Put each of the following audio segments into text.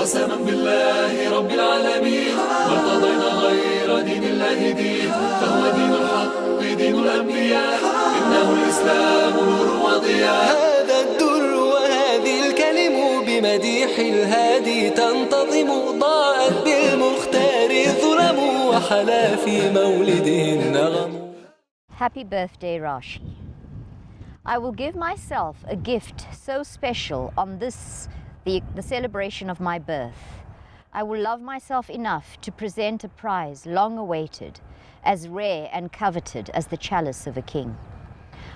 قسما بالله رب العالمين ما ارتضينا غير دين الله دين، فهو دين الحق دين الأنبياء، إنه الإسلام نور وضياء. هذا الدر وهذه الكلم بمديح الهادي تنتظم، ضاءت بالمختار الظلم وحلا في مولده النغم. Happy birthday, Rashi. I will give myself a gift so special on this, the celebration of my birth. I will love myself enough to present a prize long awaited, as rare and coveted as the chalice of a king.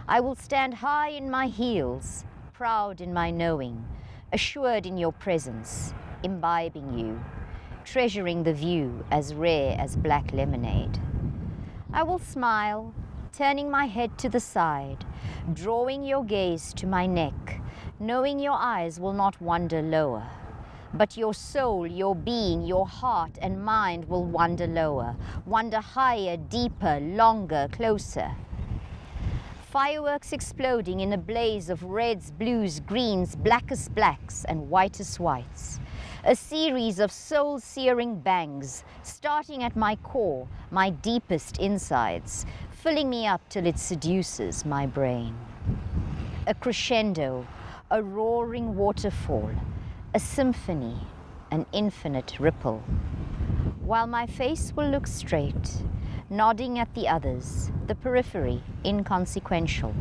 I will stand high in my heels, proud in my knowing, assured in your presence, imbibing you, treasuring the view as rare as black lemonade. I will smile, turning my head to the side, drawing your gaze to my neck, knowing your eyes will not wander lower, but your soul, your being, your heart and mind will wander lower, wander higher, deeper, longer, closer. Fireworks exploding in a blaze of reds, blues, greens, blackest blacks and whitest whites. A series of soul-searing bangs, starting at my core, my deepest insides, filling me up till it seduces my brain. A crescendo, a roaring waterfall, a symphony, an infinite ripple. While my face will look straight, nodding at the others, the periphery, inconsequential,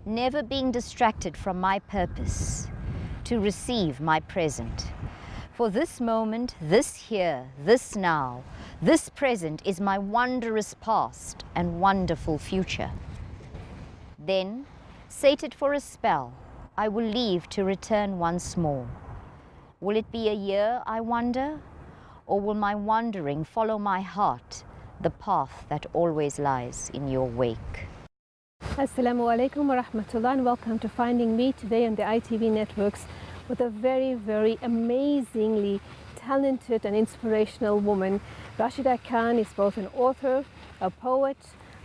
never being distracted from my purpose, to receive my present. For this moment, this here, this now, this present is my wondrous past and wonderful future. Then, sated for a spell, I will leave to return once more. Will it be a year, I wonder, or will my wandering follow my heart, the path that always lies in your wake? Assalamu alaikum wa rahmatullah, and welcome to Finding Me today on the ITV networks with a very, very amazingly talented and inspirational woman. Rashida Khan is both an author, a poet,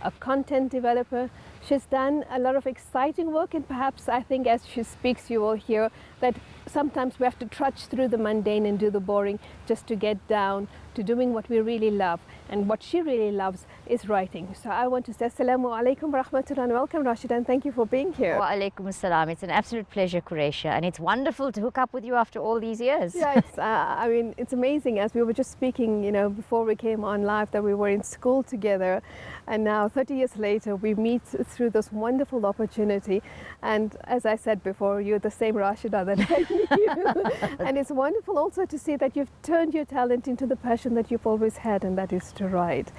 a content developer. She's done a lot of exciting work, and perhaps I think as she speaks you will hear that sometimes we have to trudge through the mundane and do the boring just to get down to doing what we really love. And what she really loves is writing. So I want to say Assalamu alaikum wa rahmatullah and welcome Rashida, and thank you for being here. Wa alaikum assalam. It's an absolute pleasure, Quraysha, and it's wonderful to hook up with you after all these years. Yeah, I mean, it's amazing. As we were just speaking, you know, before we came on live, that we were in school together, and now 30 years later we meet through this wonderful opportunity. And as I said before, you're the same Rashida that I knew. And it's wonderful also to see that you've turned your talent into the passion that you've always had, and that is to write.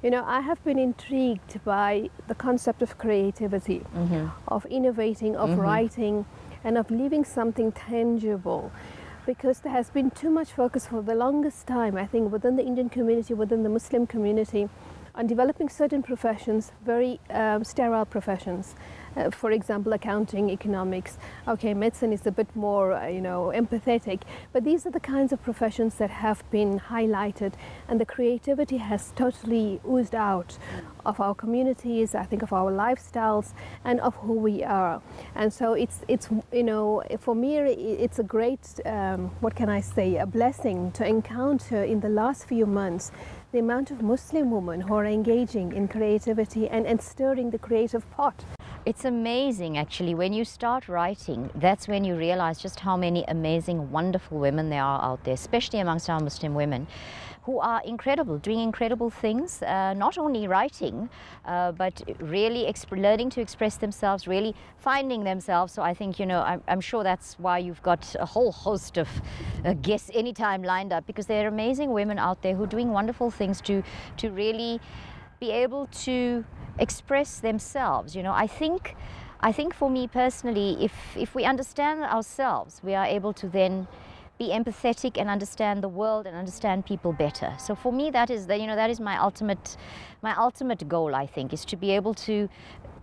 You know, I have been intrigued by the concept of creativity, of innovating, of writing, and of leaving something tangible, because there has been too much focus for the longest time, I think, within the Indian community, within the Muslim community, on developing certain professions, very sterile professions. For example, accounting, economics. Okay, medicine is a bit more, you know, empathetic, but these are the kinds of professions that have been highlighted, and the creativity has totally oozed out of our communities, I think of our lifestyles, and of who we are. And so it's you know, for me, it's a great, what can I say, a blessing to encounter in the last few months the amount of Muslim women who are engaging in creativity and stirring the creative pot. It's amazing, actually. When you start writing, that's when you realize just how many amazing, wonderful women there are out there, especially amongst our Muslim women, who are incredible, doing incredible things, not only writing, but really learning to express themselves, really finding themselves. So I think, you know, I'm sure that's why you've got a whole host of guests anytime lined up, because there are amazing women out there who are doing wonderful things to really be able to express themselves. You know, I think for me personally, if we understand ourselves, we are able to then be empathetic and understand the world and understand people better. So for me, that is my ultimate goal, I think, is to be able to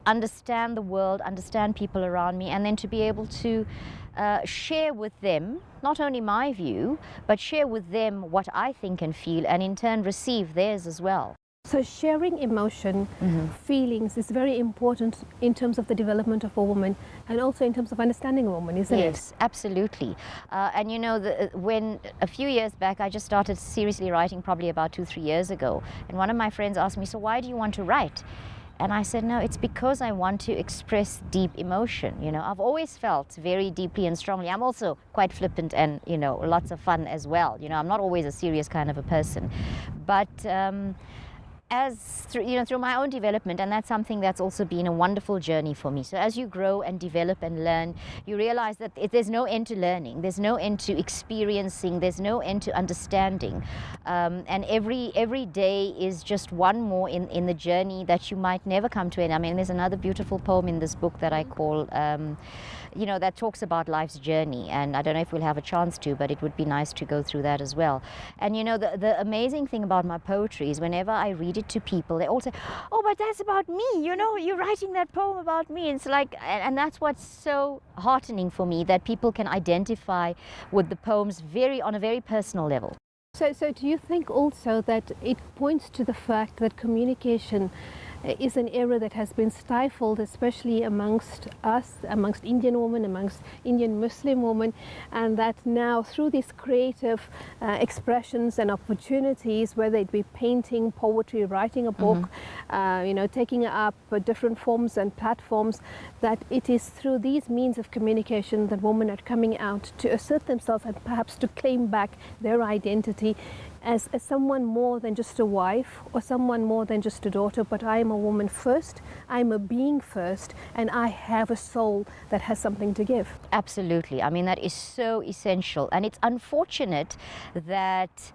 understand the world, understand people around me, and then to be able to share with them not only my view, but share with them what I think and feel, and in turn receive theirs as well. So sharing emotion, feelings is very important in terms of the development of a woman and also in terms of understanding a woman, isn't it? Yes, absolutely. And you know, when a few years back, I just started seriously writing, probably about 2-3 years ago. And one of my friends asked me, so why do you want to write? And I said, no, it's because I want to express deep emotion. You know, I've always felt very deeply and strongly. I'm also quite flippant and, you know, lots of fun as well. You know, I'm not always a serious kind of a person. But through my own development, and that's something that's also been a wonderful journey for me. So as you grow and develop and learn, you realize that there's no end to learning, there's no end to experiencing, there's no end to understanding, and every day is just one more in the journey that you might never come to end. I mean, there's another beautiful poem in this book that I call you know, that talks about life's journey, and I don't know if we'll have a chance to, but it would be nice to go through that as well. And you know, the amazing thing about my poetry is whenever I read it to people, they all say, oh, but that's about me, you know, you're writing that poem about me. It's like, and that's what's so heartening for me, that people can identify with the poems on a very personal level. So do you think also that it points to the fact that communication is an area that has been stifled, especially amongst us, amongst Indian women, amongst Indian Muslim women, and that now through these creative expressions and opportunities, whether it be painting, poetry, writing a book, you know, taking up different forms and platforms, that it is through these means of communication that women are coming out to assert themselves and perhaps to claim back their identity as someone more than just a wife or someone more than just a daughter, but I am a woman first, I'm a being first, and I have a soul that has something to give. Absolutely. I mean, that is so essential, and it's unfortunate that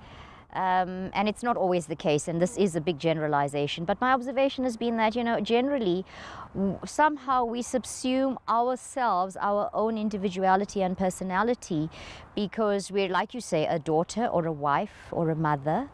and it's not always the case, and this is a big generalization, but my observation has been that, you know, generally somehow we subsume ourselves, our own individuality and personality, because we're, like you say, a daughter or a wife or a mother,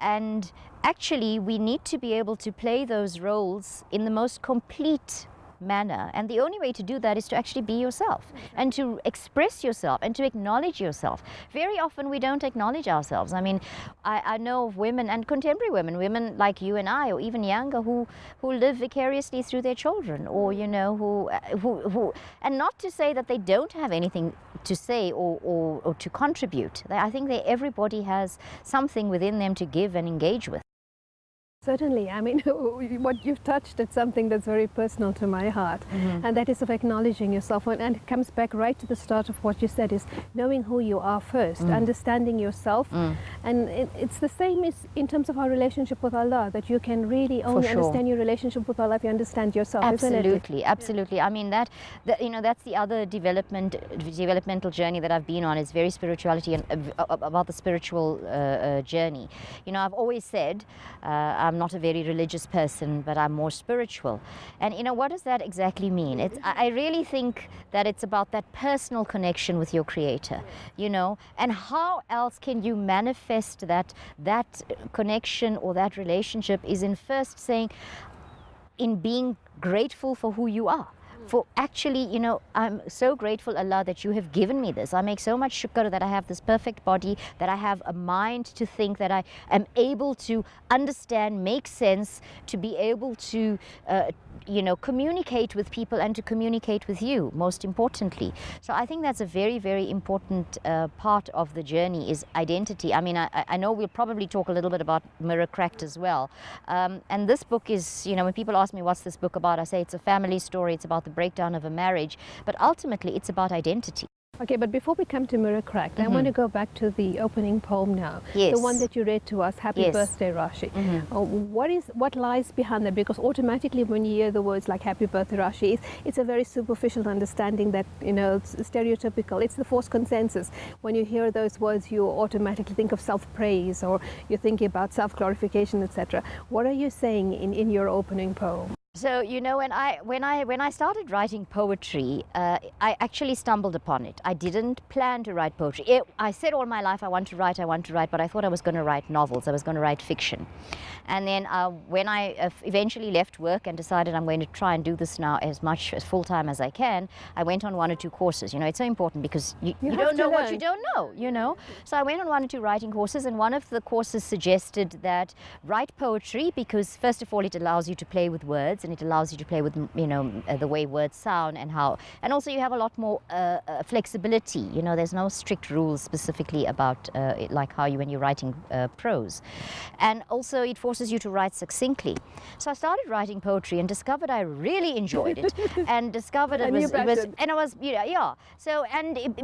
and actually we need to be able to play those roles in the most complete manner, and the only way to do that is to actually be yourself and to express yourself and to acknowledge yourself. Very often we don't acknowledge ourselves. I mean, I know of women, and contemporary women like you and I, or even younger, who live vicariously through their children, or you know, who and not to say that they don't have anything to say or to contribute. I think that everybody has something within them to give and engage with. Certainly. I mean, what you've touched is something that's very personal to my heart, and that is of acknowledging yourself. And it comes back right to the start of what you said, is knowing who you are first, understanding yourself. And it's the same as in terms of our relationship with Allah, that you can really only understand your relationship with Allah if you understand yourself. Absolutely, isn't it? Absolutely. I mean, that you know, that's the other developmental journey that I've been on, is very spirituality and about the spiritual journey. You know, I've always said I'm not a very religious person, but I'm more spiritual. And you know, what does that exactly mean? I really think that it's about that personal connection with your Creator, you know, and how else can you manifest that connection or that relationship is in first saying, in being grateful for who you are. For actually, you know, I'm so grateful, Allah, that you have given me this. I make so much shukr that I have this perfect body, that I have a mind to think, that I am able to understand, make sense, to be able to, you know, communicate with people and to communicate with you, most importantly. So I think that's a very, very important part of the journey, is identity. I mean, I know we'll probably talk a little bit about Mirror Cracked as well. And this book is, you know, when people ask me what's this book about, I say it's a family story, it's about the breakdown of a marriage, but ultimately it's about identity. Okay, but before we come to Mirror Cracked, I want to go back to the opening poem now. Yes. The one that you read to us, Happy Birthday, Rashi. What lies behind that? Because automatically when you hear the words like Happy Birthday, Rashi, it's a very superficial understanding that, you know, it's stereotypical. It's the false consensus. When you hear those words, you automatically think of self-praise, or you're thinking about self-glorification, etc. What are you saying in your opening poem? So you know, when I started writing poetry, I actually stumbled upon it. I didn't plan to write poetry. I said all my life I want to write, but I thought I was going to write novels. I was going to write fiction. And then when I eventually left work and decided I'm going to try and do this now as much as full time as I can, I went on 1 or 2 courses. You know, it's so important because you don't know what you don't know. You know, so I went on 1 or 2 writing courses, and one of the courses suggested that write poetry because first of all it allows you to play with words. And it allows you to play with, you know, the way words sound and also you have a lot more flexibility. You know, there's no strict rules specifically about like how when you're writing prose, and also it forces you to write succinctly. So I started writing poetry and discovered I really enjoyed it, and discovered it was yeah. So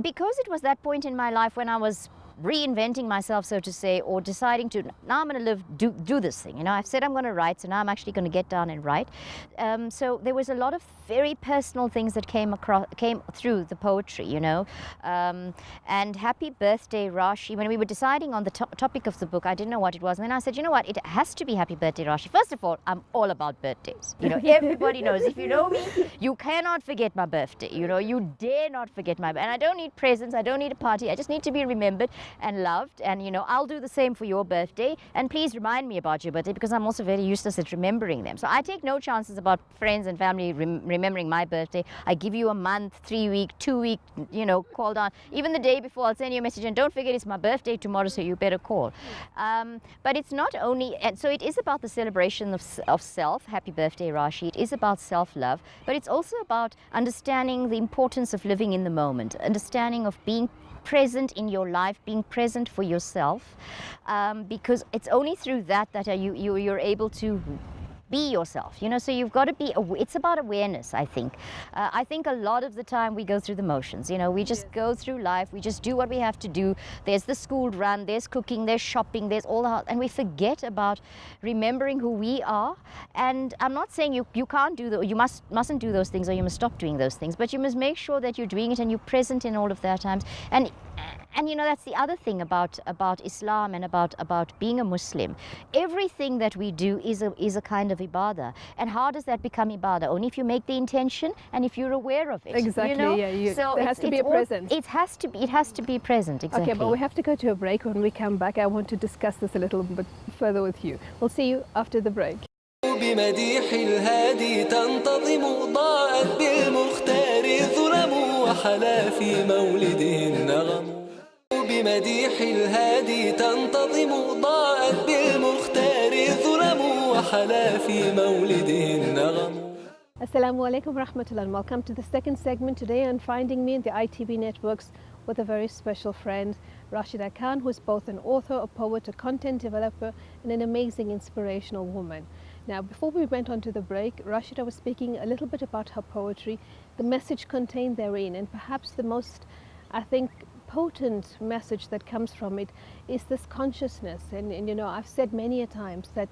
because it was that point in my life when I was reinventing myself, so to say, or deciding to, now I'm going to do this thing. You know, I've said I'm going to write, so now I'm actually going to get down and write. So there was a lot of very personal things that came through the poetry, you know. And Happy Birthday Rashi, when we were deciding on the topic of the book, I didn't know what it was. And then I said, you know what, it has to be Happy Birthday Rashi. First of all, I'm all about birthdays. You know, everybody knows. If you know me, you cannot forget my birthday. You know, you dare not forget my birthday. And I don't need presents, I don't need a party. I just need to be remembered and loved. And, you know, I'll do the same for your birthday. And please remind me about your birthday, because I'm also very useless at remembering them. So I take no chances about friends and family remembering my birthday. I give you a month, 3 week, 2 week, you know, call down. Even the day before, I'll send you a message, and don't forget it's my birthday tomorrow, so you better call. But it's not only, and so it is about the celebration of self. Happy Birthday Rashi. It is about self-love, but it's also about understanding the importance of living in the moment, understanding of being present in your life, being present for yourself, because it's only through that you're able to be yourself, you know. So you've got to be, it's about awareness, I think. I think a lot of the time we go through the motions, you know, we just go through life, we just do what we have to do. There's the school run, there's cooking, there's shopping, there's all that, and we forget about remembering who we are. And I'm not saying you can't do you mustn't do those things, or you must stop doing those things, but you must make sure that you're doing it and you're present in all of their times. And you know, that's the other thing about Islam and about being a Muslim. Everything that we do is a kind of ibadah. And how does that become ibadah? Only if you make the intention and if you're aware of it. Exactly. You know? Yeah. So there has to be a presence. It has to be present. Exactly. Okay, but we have to go to a break. When we come back, I want to discuss this a little bit further with you. We'll see you after the break. بمديح الهادي تنتظم ضاءت بالمختار الظلم وحلا في مولده النغم بمديح الهادي تنتظم ضاءت بالمختار الظلم وحلا في مولده النغم. Assalamu alaikum rahmatullah, and welcome to the second segment today on Finding Me in the ITV networks with a very special friend, Rashida Khan, who is both an author, a poet, a content developer, and an amazing inspirational woman. Now, before we went on to the break, Rashida was speaking a little bit about her poetry, the message contained therein, and perhaps the most, I think, potent message that comes from it is this consciousness. And you know, I've said many a times that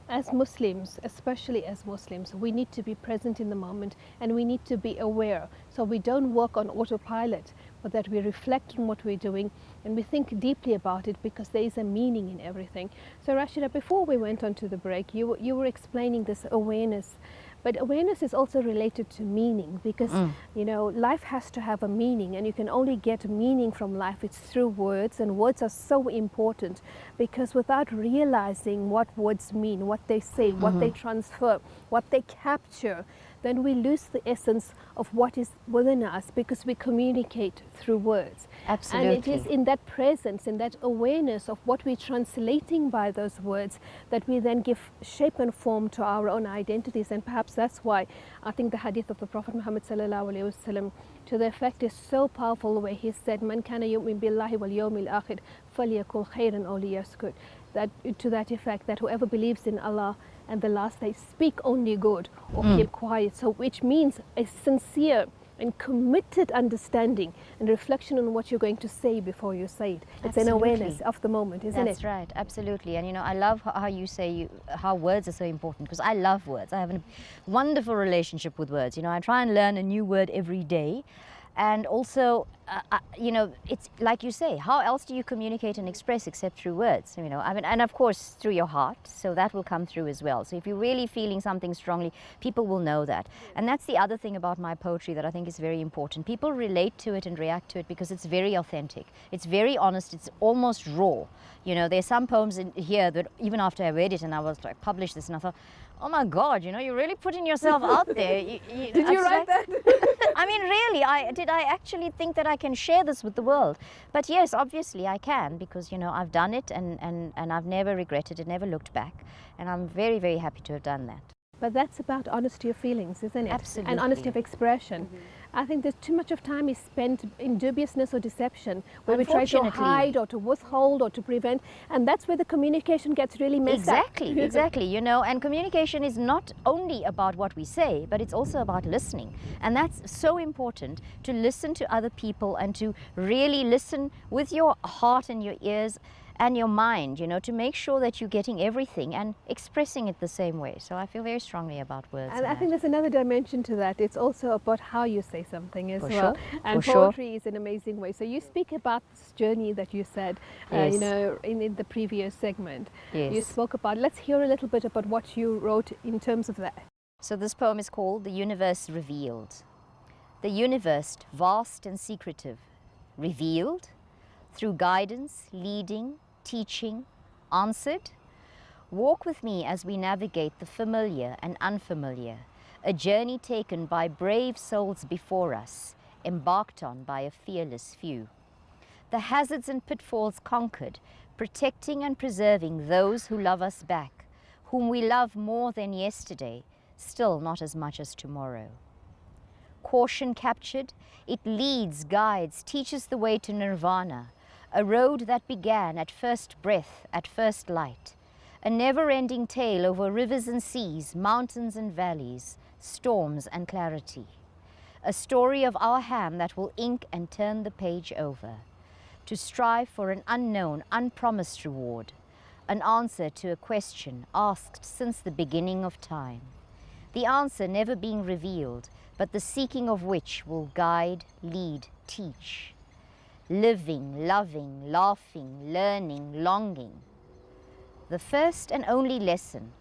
as Muslims, especially as Muslims, we need to be present in the moment, and we need to be aware, so we don't work on autopilot, but that we reflect on what we're doing and we think deeply about it, because there is a meaning in everything. So Rashida, before we went on to the break, you were explaining this awareness. But awareness is also related to meaning, because you know, life has to have a meaning, and you can only get meaning from life, it's through words. And words are so important, because without realizing what words mean, what they say, what they transfer, what they capture, then we lose the essence of what is within us, because we communicate through words. Absolutely. And it is in that presence, in that awareness of what we're translating by those words, that we then give shape and form to our own identities. And perhaps that's why I think the hadith of the Prophet Muhammad sallallahu alaihi wasallam to the effect is so powerful, where he said, "Man kana yu'min billahi wal yawmil akhir falyakul khayran aw liyaskut." That, to that effect, that whoever believes in Allah and the last day, speak only good or keep quiet. So which means a sincere and committed understanding and reflection on what you're going to say before you say it. It's an awareness of the moment, isn't it? That's right, absolutely. And you know, I love how you say how words are so important, because I love words. I have a wonderful relationship with words. You know, I try and learn a new word every day. And also, you know, it's like you say, how else do you communicate and express except through words? You know, I mean, and of course through your heart, so that will come through as well. So if you're really feeling something strongly, people will know that. And that's the other thing about my poetry that I think is very important. People relate to it and react to it because it's very authentic. It's very honest. It's almost raw. You know, there's some poems in here that even after I read it and I was like, published this, and I thought, oh my God, you know, you're really putting yourself out there. Did you write that? I mean, really, did I actually think that I can share this with the world? But yes, obviously I can, because, you know, I've done it and I've never regretted it, never looked back. And I'm very, very happy to have done that. But that's about honesty of feelings, isn't it? Absolutely. And honesty of expression. I think there's too much of time is spent in dubiousness or deception, where we try to hide or to withhold or to prevent, and that's where the communication gets really messed up. Exactly, exactly. You know, and communication is not only about what we say, but it's also about listening. And that's so important, to listen to other people and to really listen with your heart and your ears and your mind, you know, to make sure that you're getting everything and expressing it the same way. So I feel very strongly about words. And I think there's another dimension to that. It's also about how you say something as For well. sure. And For poetry is an amazing way. So you speak about this journey that you said, Yes. you know, in the previous segment. Yes. You spoke about, let's hear a little bit about what you wrote in terms of that. So this poem is called The Universe Revealed. The universe, vast and secretive, revealed through guidance, leading, teaching, answered. Walk with me as we navigate the familiar and unfamiliar, a journey taken by brave souls before us, embarked on by a fearless few. The hazards and pitfalls conquered, protecting and preserving those who love us back, whom we love more than yesterday, still not as much as tomorrow. Caution captured, it leads, guides, teaches the way to nirvana, a road that began at first breath, at first light, a never-ending tale over rivers and seas, mountains and valleys, storms and clarity. A story of our hand that will ink and turn the page over, to strive for an unknown, unpromised reward, an answer to a question asked since the beginning of time. The answer never being revealed, but the seeking of which will guide, lead, teach. Living, loving, laughing, learning, longing. The first and only lesson,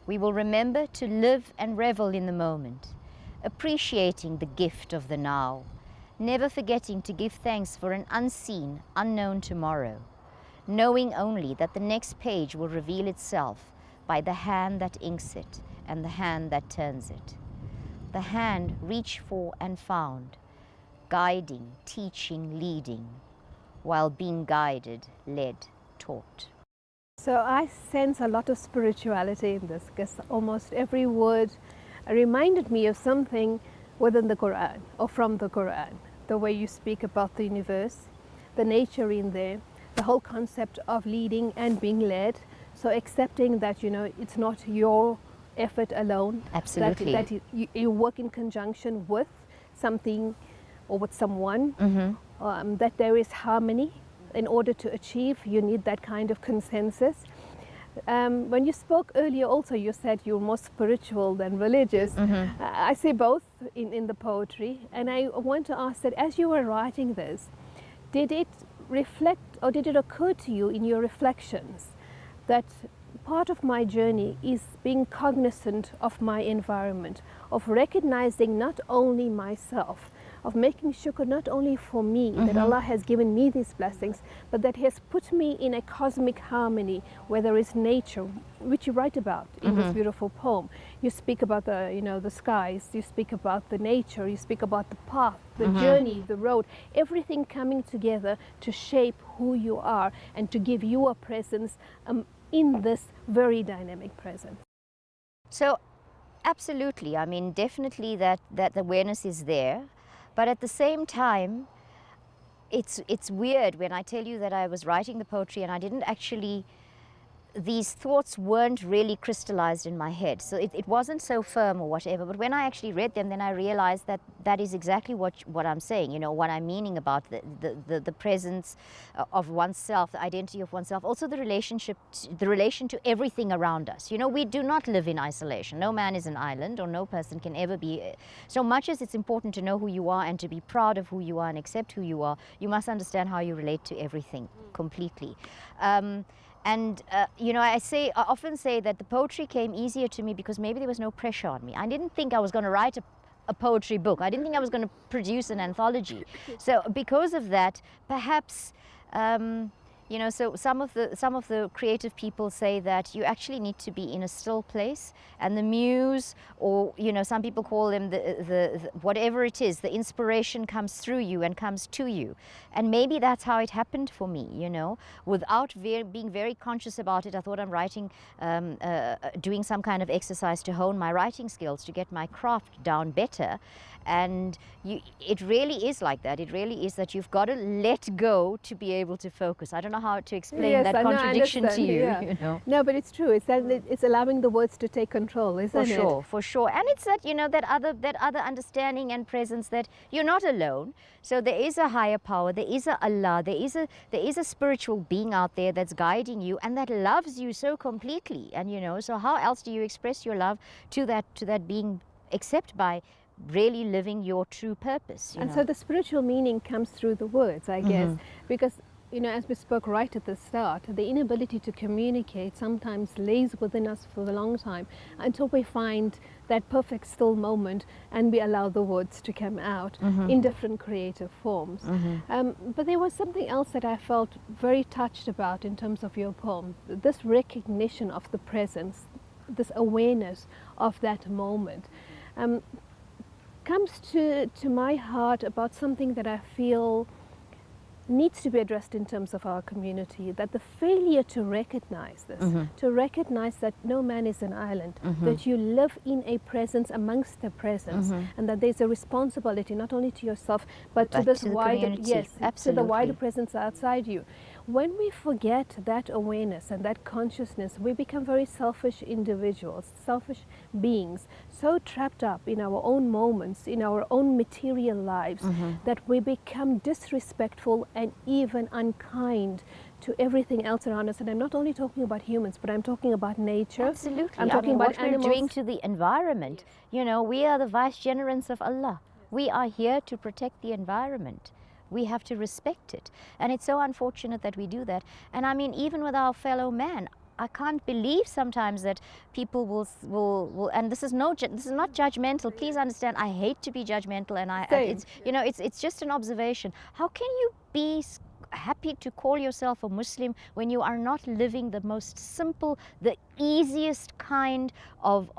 we will remember to live and revel in the moment, appreciating the gift of the now, never forgetting to give thanks for an unseen, unknown tomorrow, knowing only that the next page will reveal itself by the hand that inks it and the hand that turns it. The hand reached for and found, guiding, teaching, leading, while being guided, led, taught. So I sense a lot of spirituality in this, because almost every word reminded me of something within the Quran or from the Quran. The way you speak about the universe, the nature in there, the whole concept of leading and being led. So accepting that, you know, it's not your effort alone. Absolutely. That you work in conjunction with something or with someone, that there is harmony. In order to achieve, you need that kind of consensus. When you spoke earlier also, you said you're more spiritual than religious. I see both in the poetry, and I want to ask that as you were writing this, did it reflect or did it occur to you in your reflections that part of my journey is being cognizant of my environment, of recognizing not only myself, of making shukr not only for me, that Allah has given me these blessings, but that He has put me in a cosmic harmony where there is nature, which you write about in this beautiful poem. You speak about the, you know, the skies, you speak about the nature, you speak about the path, the journey, the road, everything coming together to shape who you are and to give you a presence in this very dynamic present. So absolutely, I mean, definitely that awareness is there. But at the same time, it's weird when I tell you that I was writing the poetry and I didn't actually these thoughts weren't really crystallized in my head. So it wasn't so firm or whatever. But when I actually read them, then I realized that that is exactly what I'm saying, you know, what I'm meaning about the presence of oneself, the identity of oneself, also the relation to everything around us. You know, we do not live in isolation. No man is an island, or no person can ever be. So much as it's important to know who you are and to be proud of who you are and accept who you are, you must understand how you relate to everything completely. You know, I often say that the poetry came easier to me because maybe there was no pressure on me. I didn't think I was going to write a poetry book. I didn't think I was going to produce an anthology. So because of that, perhaps, you know, so some of the creative people say that you actually need to be in a still place, and the muse, or, you know, some people call them the whatever it is, the inspiration comes through you and comes to you. And maybe that's how it happened for me, you know, without being very conscious about it. I thought I'm writing, doing some kind of exercise to hone my writing skills, to get my craft down better. And it really is like that. It really is that you've got to let go to be able to focus. I don't know how to explain that contradiction to you. Yeah. You know? No, but it's true. It's that it's allowing the words to take control, isn't it? For sure. And it's that, you know, that other understanding and presence, that you're not alone. So there is a higher power. There is a Allah. There is a spiritual being out there that's guiding you and that loves you so completely. And, you know, so how else do you express your love to that being except by really living your true purpose? And so the spiritual meaning comes through the words, I guess, because, you know, as we spoke right at the start, the inability to communicate sometimes lays within us for a long time until we find that perfect still moment and we allow the words to come out in different creative forms. But there was something else that I felt very touched about in terms of your poem, this recognition of the presence, this awareness of that moment. Comes to my heart about something that I feel needs to be addressed in terms of our community, that the failure to recognize this, to recognize that no man is an island, that you live in a presence amongst the presence, and that there's a responsibility not only to yourself but to this wider, to the wider presence outside you. When we forget that awareness and that consciousness, we become very selfish individuals, selfish beings, so trapped up in our own moments, in our own material lives, that we become disrespectful and even unkind to everything else around us. And I'm not only talking about humans, but I'm talking about nature. Absolutely. I'm talking about what animals. we're doing to the environment. You know, we are the vicegerents of Allah. We are here to protect the environment. We have to respect it. And it's so unfortunate that we do that. And I mean, even with our fellow man, I can't believe sometimes that people will and this is not judgmental. Please understand, I hate to be judgmental, and it's, you know, it's just an observation. How can you be happy to call yourself a Muslim when you are not living the most simple, the easiest kind of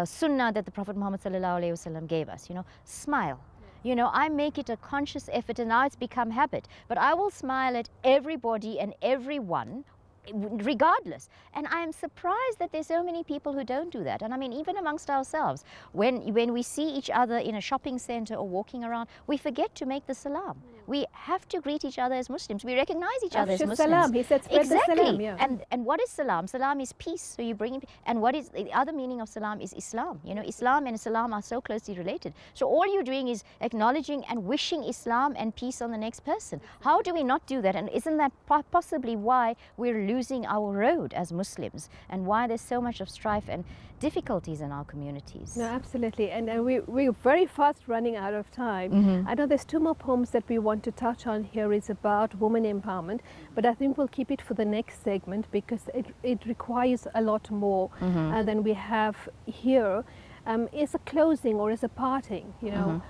sunnah that the Prophet Muhammad ﷺ gave us? You know, smile. You know, I make it a conscious effort, and now it's become habit, but I will smile at everybody and everyone regardless. And I am surprised that there's so many people who don't do that. And I mean, even amongst ourselves, when we see each other in a shopping center or walking around, we forget to make the salam. We have to greet each other as Muslims. We recognize each other as Muslims. Salam. He said spread the salam, yeah. And what is salam? Salam is peace. So you bring in, and what is the other meaning of salam is Islam. You know, Islam and salam are so closely related. So all you're doing is acknowledging and wishing Islam and peace on the next person. How do we not do that? And isn't that possibly why we're losing our road as Muslims, and why there's so much of strife and difficulties in our communities? No, absolutely. And we're very fast running out of time. I know there's two more poems that we want to touch on here. Is about women empowerment, but I think we'll keep it for the next segment because it requires a lot more than we have here. As a closing or as a parting, you know,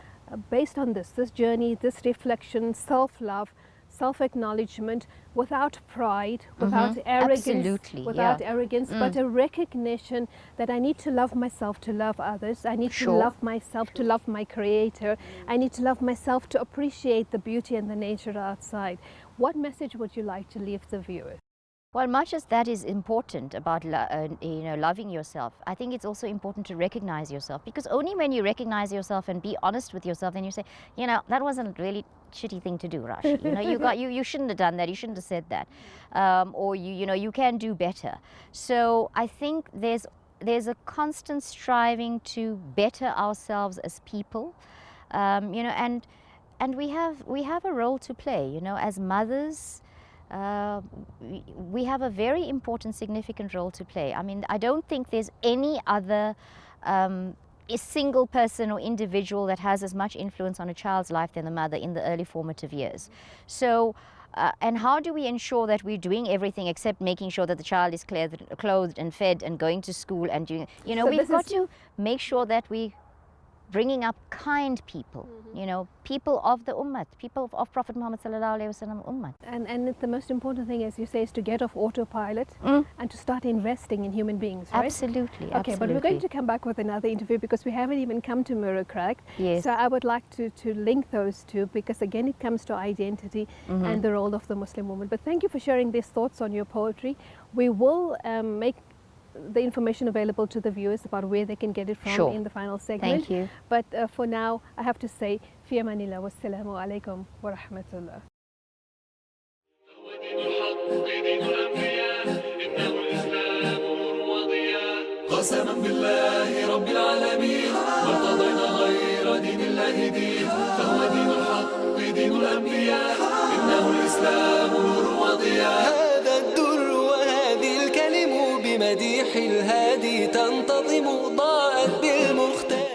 based on this journey, this reflection, self-love, self-acknowledgement, without pride, without arrogance, arrogance, but a recognition that I need to love myself to love others. I need to love myself to love my Creator. I need to love myself to appreciate the beauty and the nature outside. What message would you like to leave the viewers? Well, much as that is important about loving yourself, I think it's also important to recognize yourself, because only when you recognize yourself and be honest with yourself, then you say, that wasn't a really shitty thing to do, Rashi. You shouldn't have done that. You shouldn't have said that, or you can do better. So I think there's a constant striving to better ourselves as people, and we have a role to play. As mothers. We have a very important, significant role to play. I mean, I don't think there's any other a single person or individual that has as much influence on a child's life than the mother in the early formative years. So, and how do we ensure that we're doing everything except making sure that the child is clothed and fed and going to school and doing, so we've got to make sure that we bringing up kind people, people of the ummah, people of Prophet Muhammad sallallahu alaihi wasallam ummah. And the most important thing, as you say, is to get off autopilot and to start investing in human beings, right? Absolutely. Okay, but we're going to come back with another interview because we haven't even come to Mirror Crack. Yes. So I would like to link those two, because again it comes to identity and the role of the Muslim woman. But thank you for sharing these thoughts on your poetry. We will make the information available to the viewers about where they can get it from in the final segment. Thank you. But for now, I have to say, fi amanillah, wassalamu alaikum wa rahmatullah. قسما بالله رب العالمين ما ارتضينا غير دين الله دين فهو دين الحق دين الأنبياء إنه الإسلام نور وضياء. هذا الدر وهذه الكلم بمديح الهادي تنتظم ضاءت بالمختار.